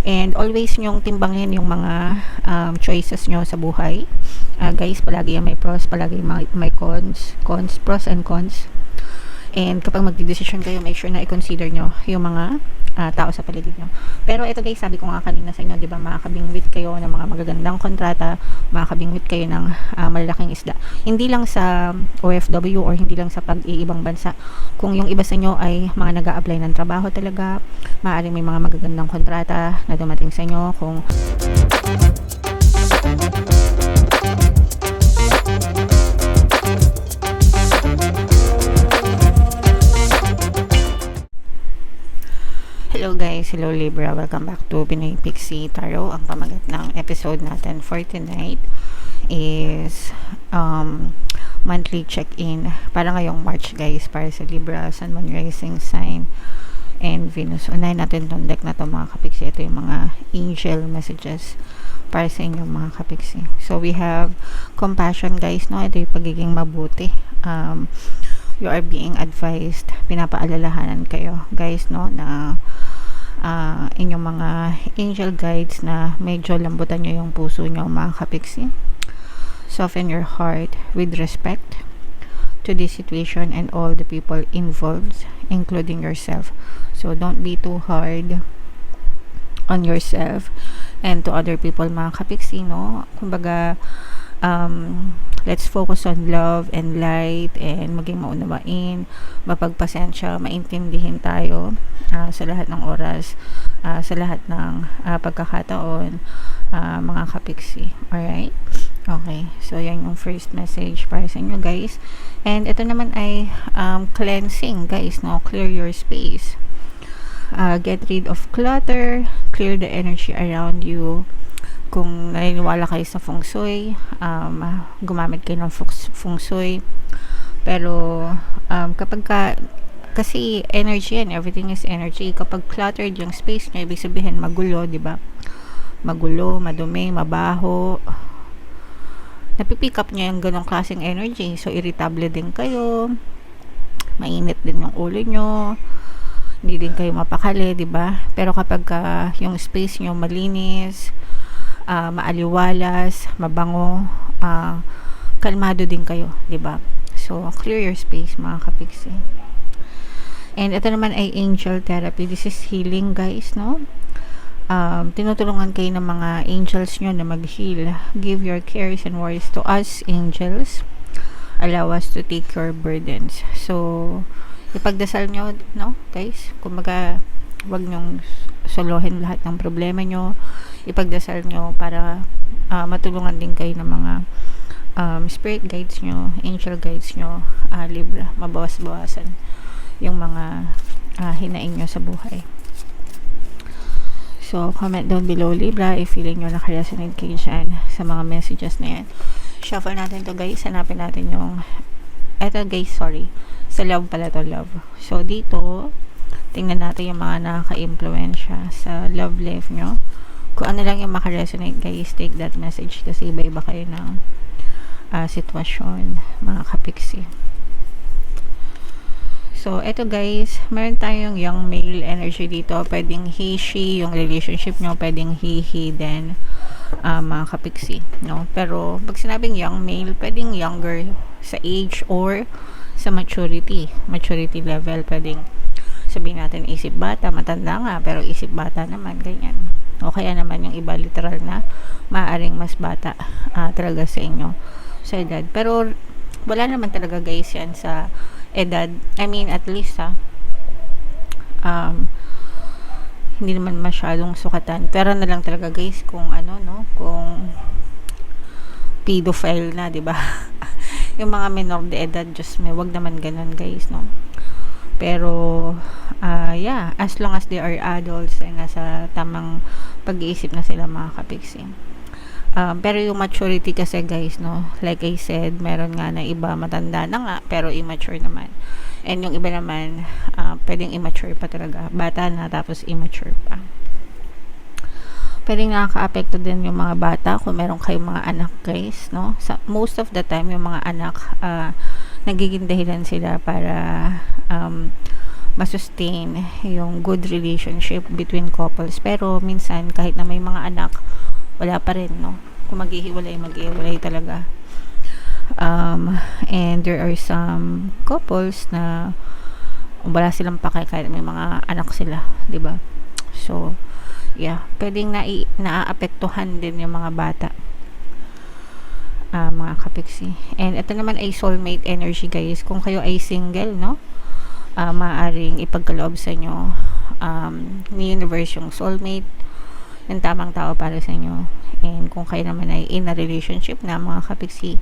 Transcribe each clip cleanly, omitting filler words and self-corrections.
And always nyong timbangin yung mga choices nyo sa buhay. Guys, palagi yung may pros, palagi may cons, pros and cons. And kapag magdidesisyon kayo, make sure na i-consider nyo yung mga tao sa paligid nyo. Pero ito guys, sabi ko nga kanina sa inyo, di ba, makakabingwit kayo ng mga magagandang kontrata, makakabingwit kayo ng malalaking isda. Hindi lang sa OFW or hindi lang sa pag-iibang bansa. Kung yung iba sa inyo ay mga nag-a-apply ng trabaho talaga, maaaring may mga magagandang kontrata na dumating sa inyo. Kung hello guys, hello Libra, welcome back to Pinoy Pixie Tarot. Ang pamagat ng episode natin for tonight is monthly check-in para ngayong March guys, para sa Libra, Sun, Moon, Rising Sign and Venus. Unahin natin itong deck na to mga kapiksi. Ito yung mga angel messages para sa inyong mga kapiksi. So we have compassion guys, no? Ito yung pagiging mabuti. You are being advised, pinapaalalahanan kayo guys, no, na inyong mga angel guides na medyo lambutan nyo yung puso nyo mga kapiksi. Soften your heart with respect to this situation and all the people involved, including yourself. So don't be too hard on yourself and to other people mga kapiksi, no? Kumbaga, let's focus on love and light and maging maunawain, mapagpasensya, maintindihin tayo sa lahat ng oras, sa lahat ng pagkakataon, mga kapiksi. Alright? Okay. So, yan yung first message para sa inyo guys. And ito naman ay cleansing guys, no? Clear your space. Get rid of clutter, clear the energy around you. Kung naniniwala kayo sa feng shui, gumamit kayo ng feng shui. Pero kapag kasi energy yan, everything is energy. Kapag cluttered yung space nyo, ibig sabihin magulo, di ba? Magulo, madumi, mabaho. Napipick up nyo yung ganong klaseng energy. So irritable din kayo, mainit din yung ulo nyo, hindi din kayo mapakali, di ba? Pero kapag yung space nyo malinis, maaliwalas, mabango, kalmado din kayo, 'di ba? So clear your space mga kapiksi. And ito naman ay angel therapy. This is healing guys, no? Tinutulungan kayo ng mga angels nyo na mag-heal. Give your cares and worries to us angels. Allow us to take your burdens. So ipagdasal nyo, no guys? Kumbaga, wag nyong solohin lahat ng problema nyo, ipagdasal nyo para matulungan din kayo ng mga spirit guides nyo, angel guides nyo, Libra, mabawas-bawasan yung mga hinaing nyo sa buhay. So comment down below Libra if feeling nyo nakaresonate kayo dyan sa mga messages na yan. Shuffle natin to guys, hanapin natin yung eto guys, sorry, sa love pala to, love. So dito tingnan natin yung mga nakaka-impluensya sa love life nyo. Kung ano lang yung makaresonate guys, take that message kasi iba-iba kayo ng sitwasyon, mga kapiksi. So, eto guys, meron tayong young male energy dito. Pwedeng he, she, yung relationship nyo, pwedeng he din, mga kapiksi, no? Pero, pag sinabing young male, pwedeng younger sa age or sa maturity level. Pwedeng sabihin natin isip bata, matanda nga, pero isip bata naman, ganyan. O kaya naman yung iba literal na maaaring mas bata talaga sa inyo sa edad. Pero wala naman talaga guys yan sa edad. I mean, at least hindi naman masyadong sukatan. Pero na lang talaga guys kung ano, no, kung pedophile na, di ba? Yung mga menor de edad, just may wag naman ganun guys, no? Pero yeah, as long as they are adults ay nasa tamang pag-iisip na sila mga kapiksi. Pero yung maturity kasi guys, no, like I said, meron nga na iba matanda na nga pero immature naman. And yung iba naman pwedeng immature pa talaga, bata na tapos immature pa. Pwedeng nakaka-apekto din yung mga bata kung meron kayong mga anak guys, no? Most of the time yung mga anak nagiging dahilan sila para masustain yung good relationship between couples. Pero minsan kahit na may mga anak, wala pa rin, no? Kung maghihiwalay talaga. And there are some couples na wala silang pake kahit may mga anak sila, 'di ba? So yeah, pwedeng naaapektuhan din yung mga bata, mga kapiksi. And ito naman ay soulmate energy, guys. Kung kayo ay single, no, maaaring ipagkaloob sa inyo ni universe yung soulmate, yung tamang tao para sa inyo. And kung kayo naman ay in a relationship na, mga kapiksi,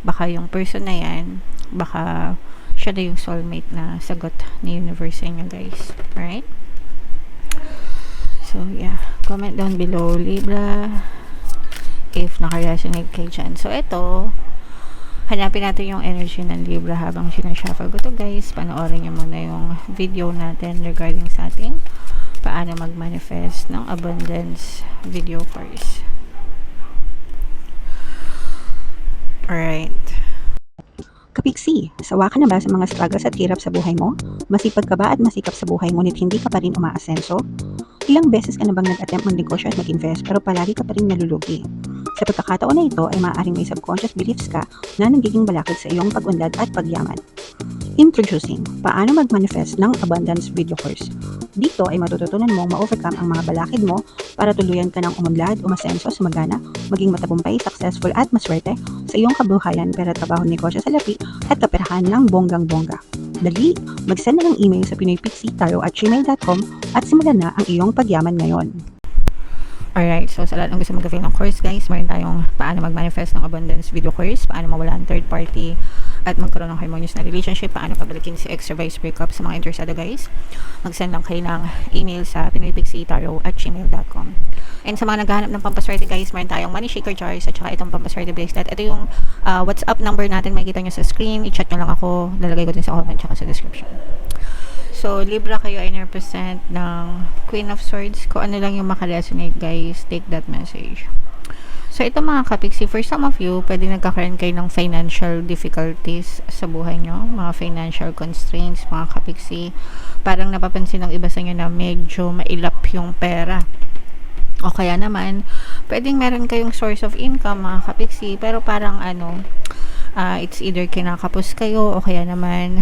baka yung person na yan, baka siya na yung soulmate na sagot ni universe sa inyo, guys. Alright? So yeah, comment down below, Libra, if naka-resonate kayo dyan. So ito, hanapin natin yung energy ng Libra habang sinashuffle ko to, guys. Panoorin nyo muna yung video natin regarding sa ating paano mag-manifest ng abundance video first. Alright. Kapiksi, sawa ka na ba sa mga struggles at hirap sa buhay mo? Masipag ka ba at masikap sa buhay ngunit hindi ka pa rin umaasenso? Ilang beses ka na bang nag-attempt mag-negosyo at mag-invest pero palagi ka pa rin nalulugi? Sa pagkakataon na ito ay maaaring may subconscious beliefs ka na nagiging balakid sa iyong pag-unlad at pagyaman. Introducing, paano mag-manifest ng abundance video course. Dito ay matututunan mong ma-overcome ang mga balakid mo para tuluyan ka ng umunlad, umasenso, sumagana, maging matagumpay, successful at maswerte sa iyong kabuhayan, pera, trabaho, negosyo sa lapi at kaperahan ng bonggang-bongga. Dali, mag-send na ng email sa pinoypixie@gmail.com at simulan na ang iyong pagyaman ngayon. Alright, so sa lahat ng gusto mag-avail ng course, guys, meron tayong paano mag-manifest ng abundance video course, paano mawala ang third party at magkaroon ng harmonious na relationship, paano pabalikin si ex-survive breakup. Sa mga interesado, guys, mag-send lang kayo ng email sa pinoypixie@gmail.com. And sa mga naghahanap ng pampaswerte, guys, meron tayong money shaker jars at saka itong pampaswerte bracelet. Ito yung WhatsApp number natin, makikita nyo sa screen. I-chat nyo lang ako, lalagay ko din sa comment at sa description. So, Libra, kayo ay represent ng Queen of Swords. Kung ano lang yung makaresonate, guys, take that message. So, ito mga kapiksi, for some of you, pwede nagkakaroon kayo ng financial difficulties sa buhay nyo, mga financial constraints, mga kapiksi. Parang napapansin ng iba sa inyo na medyo mailap yung pera. O kaya naman, pwedeng meron kayong source of income, mga kapiksi, pero parang it's either kinakapos kayo o kaya naman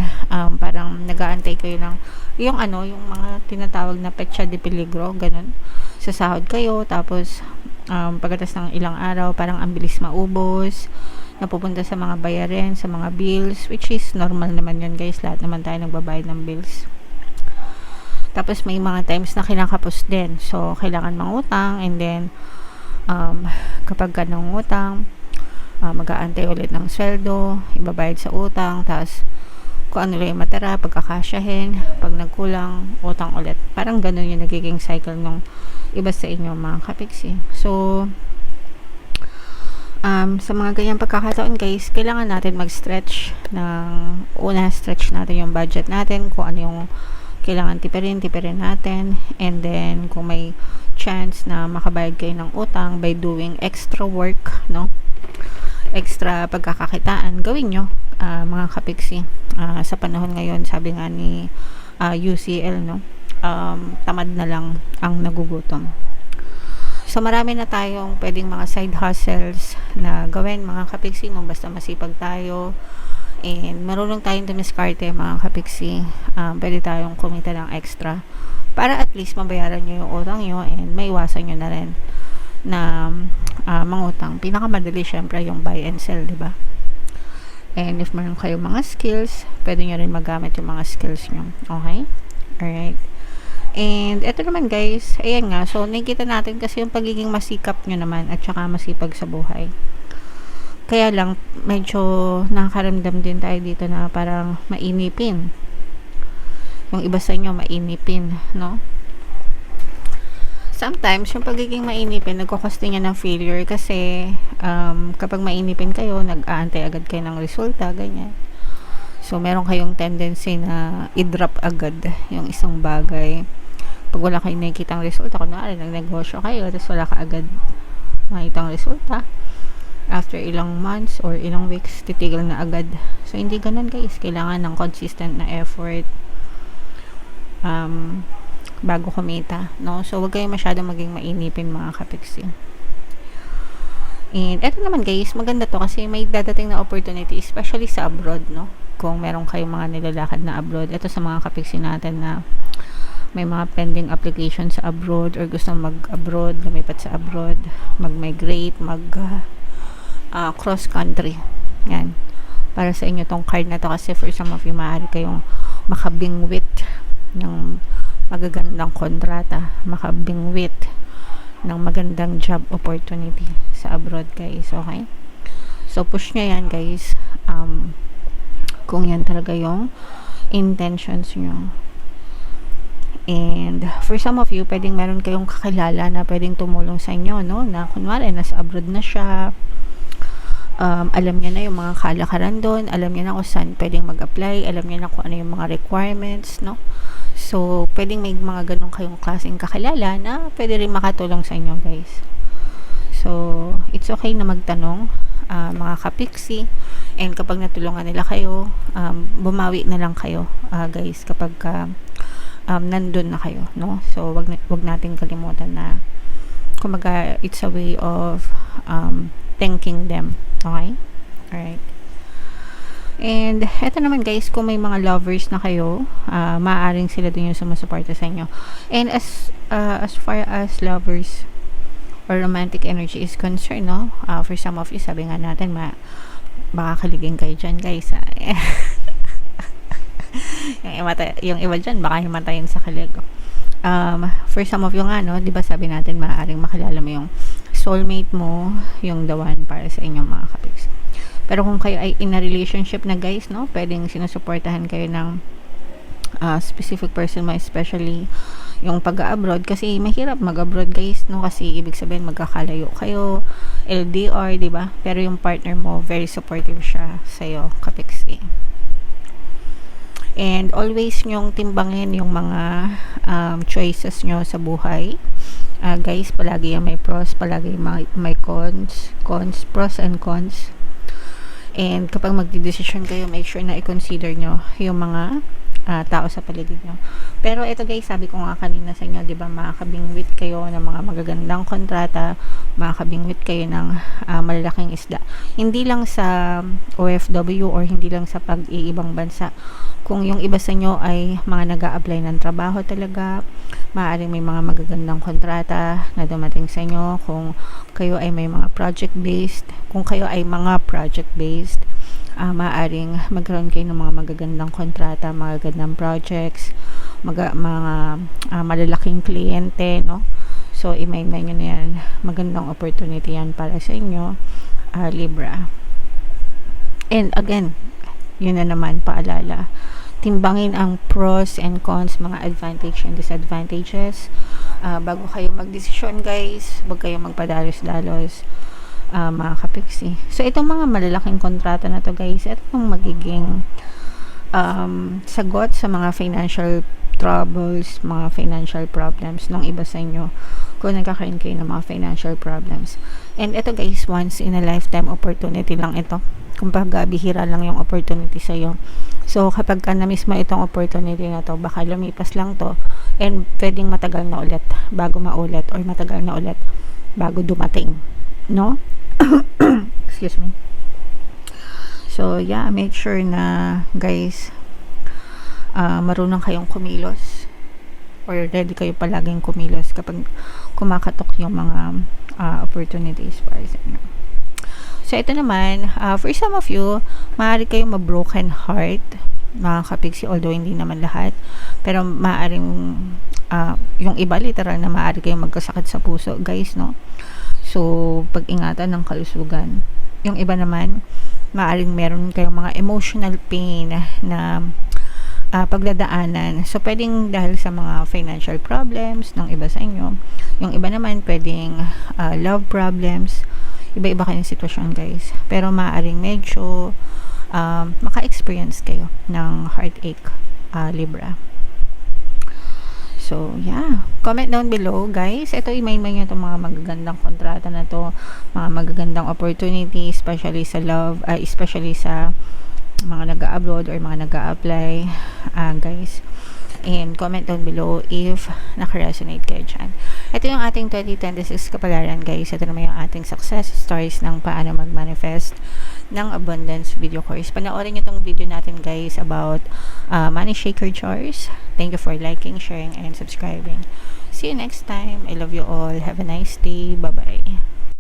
parang nag-aantay kayo ng yung mga tinatawag na petsa de peligro, ganun. Sa sahod kayo, tapos pagkatapos ng ilang araw, parang ang bilis maubos, napupunta sa mga bayarin, sa mga bills, which is normal naman yun, guys. Lahat naman tayo nagbabayad ng bills. Tapos may mga times na kinakapos din. So, kailangan mangutang, and then kapag ka nangutang, mag-aantay ulit ng sweldo, ibabayad sa utang, tapos kung ano lang yung matira, pagkakasyahin, pag nagkulang, utang ulit. Parang ganun yung nagiging cycle ng iba sa inyo, mga kapiksi. So, sa mga ganyang pagkakataon, guys, kailangan natin mag-stretch stretch natin yung budget natin, kung ano yung kailangan tipirin natin, and then kung may chance na makabayad kayo ng utang by doing extra work, no? Extra pagkakakitaan, gawin nyo, mga kapiksi. Sa panahon ngayon, sabi nga ni UCL, no? Tamad na lang ang nagugutom. So, marami na tayong pwedeng mga side hustles na gawin, mga kapiksi, no? Basta masipag tayo and marunong tayong dumiskarte, mga kapiksi. Pwede tayong kumita ng extra para at least mabayaran nyo yung utang nyo and maiwasan nyo na rin na mangutang. Pinakamadali syempre yung buy and sell, di ba? And if meron kayong mga skills, pwede nyo rin magamit yung mga skills nyo. Okay? Alright. And eto naman, guys, ayan nga, so nakikita natin kasi yung pagiging masikap nyo naman at saka masipag sa buhay. Kaya lang, medyo nakakaramdam din tayo dito na parang mainipin. Yung iba sa inyo, mainipin, no? Sometimes, yung pagiging mainipin, nagkakaste niya ng failure kasi kapag mainipin kayo, nag-aantay agad kayo ng resulta, ganyan. So, meron kayong tendency na i-drop agad yung isang bagay. Pag wala kayong nakikitang resulta, kunwari, nag-negosyo kayo, tapos wala ka agad makitang resulta, after ilang months or ilang weeks, titigil na agad. So, hindi ganun, guys. Kailangan ng consistent na effort. bago kumita, no? So, wag kayong masyadong maging mainipin mga kapiksi. And eto naman guys, maganda to kasi may dadating na opportunity, especially sa abroad, no? Kung meron kayong mga nilalakad na abroad, ito sa mga kapiksi natin na may mga pending application sa abroad or gusto mag-abroad, lumipat sa abroad, mag-migrate, cross country. Yan. Para sa inyo tong card na to kasi for some of you, maaari kayong makabingwit ng magagandang kontrata, makabingwit ng magandang job opportunity sa abroad guys, okay? So push nyo yan guys, kung yan talaga yung intentions nyo. And for some of you, pwedeng meron kayong kakilala na pwedeng tumulong sa inyo, no? Na kunwari, nasa abroad na siya, alam niya na yung mga kalakaran doon, alam niya na kung saan pwedeng mag-apply, alam niya na kung ano yung mga requirements, no? So, pwedeng may mga ganun kayong klaseng kakilala na pwede rin makatulong sa inyo, guys. So, it's okay na magtanong, mga kapiksi, and kapag natulungan nila kayo, bumawi na lang kayo, guys, kapag nandun na kayo, no? So, wag natin kalimutan na kumbaga, it's a way of thanking them. Okay? Alright. And eto naman guys, kung may mga lovers na kayo, maaaring sila din yung sumusuporta sa inyo. And as far as lovers or romantic energy is concerned, no? For some of you, sabi nga natin, baka kaligin kayo dyan guys. Yung iba dyan, baka himatayin sa kilig. For some of you nga, no? Diba sabi natin, maaaring makilala mo yung soulmate mo, yung the one para sa inyong mga kapiksi. Pero kung kayo ay in a relationship na guys, no, pwedeng sinusuportahan kayo ng specific person mo, especially yung pag-abroad, kasi mahirap mag-abroad guys, no, kasi ibig sabihin magkakalayo kayo, LDR, diba? Pero yung partner mo, very supportive siya sa'yo, kapiksi. And always nyong timbangin yung mga choices nyo sa buhay. Guys, palagi yung may pros, palagi may cons, pros and cons. And kapag magdidesisyon kayo, make sure na i-consider nyo yung mga tao sa paligid nyo. Pero ito guys, sabi ko nga kanina sa inyo, diba, makakabingwit kayo ng mga magagandang kontrata, makakabingwit kayo ng malalaking isda. Hindi lang sa OFW or hindi lang sa pag-iibang bansa. Kung yung iba sa inyo ay mga nag-a-apply ng trabaho talaga, maaaring may mga magagandang kontrata na dumating sa inyo. Kung kayo ay may mga project-based, maaaring magkaroon kayo ng mga magagandang kontrata, magagandang projects, mga malalaking kliyente, no? So, imay-imay nyo na yan. Magandang opportunity yan para sa inyo, Libra. And again, yun na naman, paalala. Timbangin ang pros and cons, mga advantage and disadvantages. Bago kayo magdesisyon guys, huwag kayong magpadalos-dalos, mga kapiksi. So, itong mga malalaking kontrata na to guys, itong magiging sagot sa mga financial troubles, mga financial problems ng iba sa inyo kung nagkakaroon kayo ng mga financial problems. And ito guys, once in a lifetime opportunity lang ito. Kumbaga, bihira lang yung opportunity sa'yo. So, kapag ka na-miss mo itong opportunity na to, baka lumipas lang to and pwedeng matagal na ulit bago maulit or matagal na ulit bago dumating. No? Excuse me. So, yeah, make sure na, guys, marunong kayong kumilos or ready kayo palaging kumilos kapag kumakatok yung mga opportunities para sa inyo. So, ito naman, for some of you, maaari kayong ma-broken heart, mga kapiksi, although hindi naman lahat, pero maaaring, yung iba, literal na maaari kayong magkasakit sa puso, guys, no? So, pag-ingatan ng kalusugan. Yung iba naman, maaaring meron kayong mga emotional pain na pagdadaanan. So, pwedeng dahil sa mga financial problems ng iba sa inyo. Yung iba naman, pwedeng love problems. Iba-iba kayong sitwasyon guys, pero maaaring medyo maka-experience kayo ng heartache, Libra. So yeah, comment down below guys. Ito, i-main-main nyo itong mga magagandang kontrata na to, mga magagandang opportunity, especially sa love, especially sa mga nag-a-abroad or mga nag-a-apply, guys. And comment down below if nakaresonate kayo dyan. Ito yung ating 2026 kapalaran guys. Ito naman yung ating success stories ng paano mag-manifest ng abundance video course. Panoorin nyo tong video natin guys about money shaker chores. Thank you for liking, sharing, and subscribing. See you next time. I love you all. Have a nice day. Bye-bye.